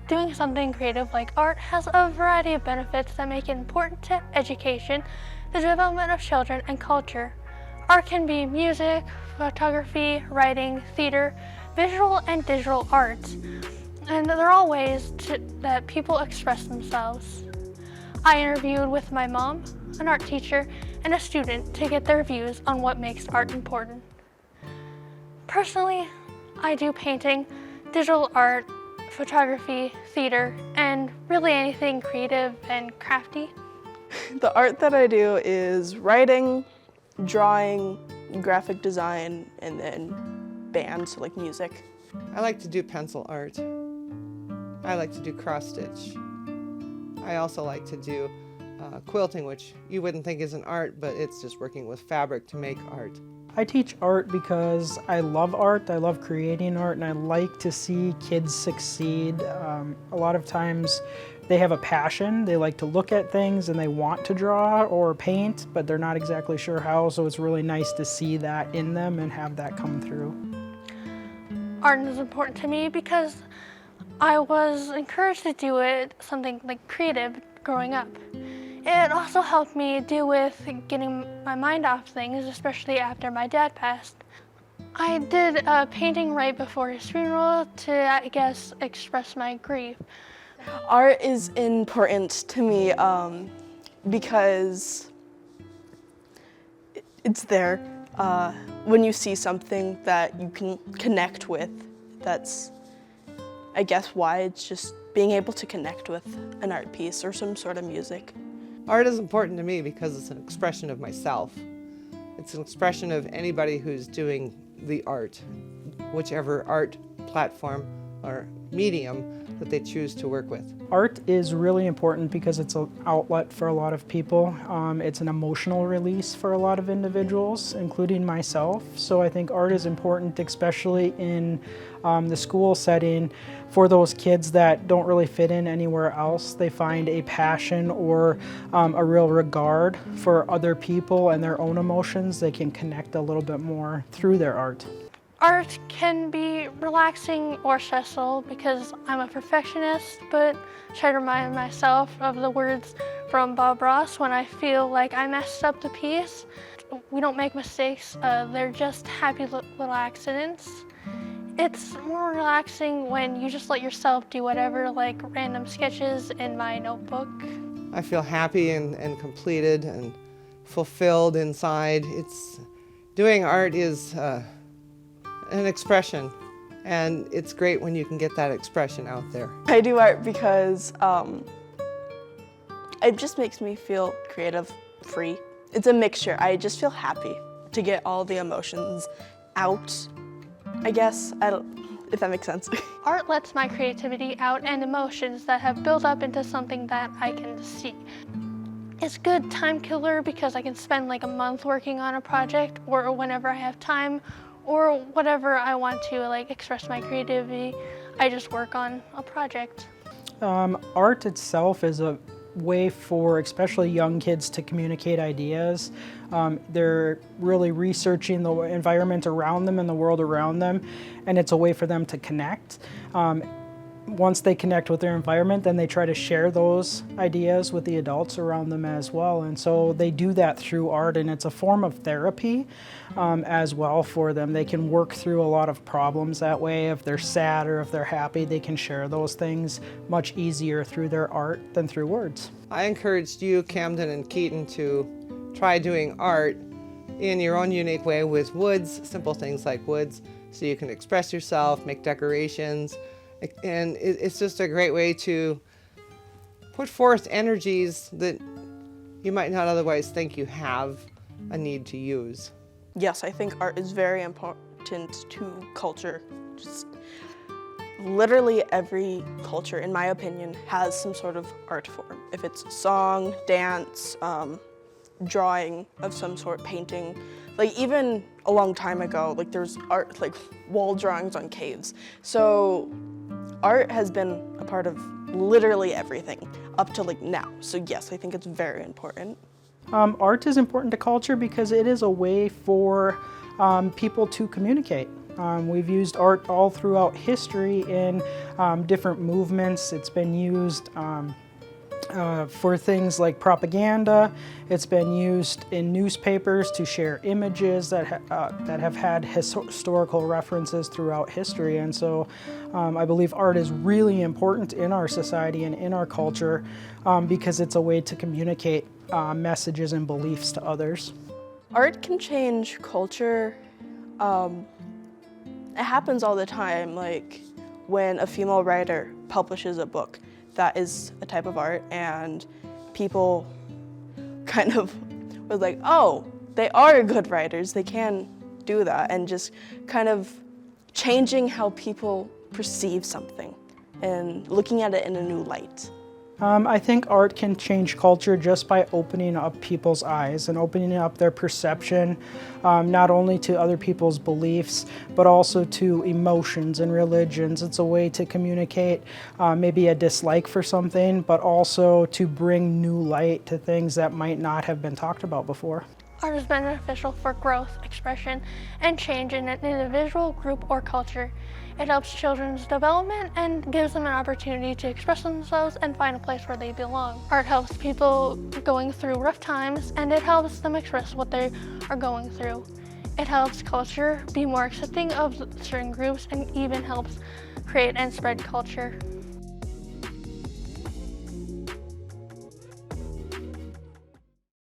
Doing something creative like art has a variety of benefits that make it important to education, the development of children, and culture. Art can be music, photography, writing, theater, visual and digital arts, and they're all ways that people express themselves. I interviewed with my mom, an art teacher, and a student to get their views on what makes art important. Personally, I do painting, digital art, photography, theater, and really anything creative and crafty. The art that I do is writing, drawing, graphic design, and then band, so like music. I like to do pencil art. I like to do cross stitch. I also like to do quilting, which you wouldn't think is an art, but it's just working with fabric to make art. I teach art because I love art, I love creating art, and I like to see kids succeed. A lot of times they have a passion, they like to look at things and they want to draw or paint, but they're not exactly sure how, so it's really nice to see that in them and have that come through. Art is important to me because I was encouraged to do something like creative growing up. It also helped me deal with getting my mind off things, especially after my dad passed. I did a painting right before his funeral to, I guess, express my grief. Art is important to me because it's there when you see something that you can connect with. That's, I guess, why it's just being able to connect with an art piece or some sort of music. Art is important to me because it's an expression of myself. It's an expression of anybody who's doing the art, whichever art platform or medium that they choose to work with. Art is really important because it's an outlet for a lot of people. It's an emotional release for a lot of individuals, including myself. So I think art is important, especially in the school setting. For those kids that don't really fit in anywhere else, they find a passion or a real regard for other people and their own emotions. They can connect a little bit more through their art. Art can be relaxing or stressful because I'm a perfectionist, but try to remind myself of the words from Bob Ross when I feel like I messed up the piece. We don't make mistakes, they're just happy little accidents. It's more relaxing when you just let yourself do whatever, like random sketches in my notebook. I feel happy and completed and fulfilled inside. Doing art is an expression, and it's great when you can get that expression out there. I do art because it just makes me feel creative, free. It's a mixture. I just feel happy to get all the emotions out, I guess, if that makes sense. Art lets my creativity out and emotions that have built up into something that I can see. It's a good time killer because I can spend like a month working on a project, or whenever I have time, or whatever I want to like express my creativity, I just work on a project. Art itself is a way for especially young kids to communicate ideas. They're really researching the environment around them and the world around them, and it's a way for them to connect. Once they connect with their environment, then they try to share those ideas with the adults around them as well. And so they do that through art, and it's a form of therapy as well for them. They can work through a lot of problems that way. If they're sad or if they're happy, they can share those things much easier through their art than through words. I encouraged you, Camden and Keaton, to try doing art in your own unique way with woods, simple things like woods, so you can express yourself, make decorations. And it's just a great way to put forth energies that you might not otherwise think you have a need to use. Yes, I think art is very important to culture. Just literally every culture, in my opinion, has some sort of art form. If it's song, dance, drawing of some sort, painting. Like even a long time ago, like there's art, like wall drawings on caves. So art has been a part of literally everything up to like now. So yes, I think it's very important. Art is important to culture because it is a way for people to communicate. We've used art all throughout history in different movements. It's been used for things like propaganda. It's been used in newspapers to share images that have had historical references throughout history. And so I believe art is really important in our society and in our culture because it's a way to communicate messages and beliefs to others. Art can change culture. It happens all the time, like when a female writer publishes a book. That is a type of art, and people kind of was like, oh, they are good writers, they can do that, and just kind of changing how people perceive something and looking at it in a new light. I think art can change culture just by opening up people's eyes and opening up their perception, not only to other people's beliefs, but also to emotions and religions. It's a way to communicate maybe a dislike for something, but also to bring new light to things that might not have been talked about before. Art is beneficial for growth, expression, and change in an individual, group, or culture. It helps children's development and gives them an opportunity to express themselves and find a place where they belong. Art helps people going through rough times, and it helps them express what they are going through. It helps culture be more accepting of certain groups and even helps create and spread culture.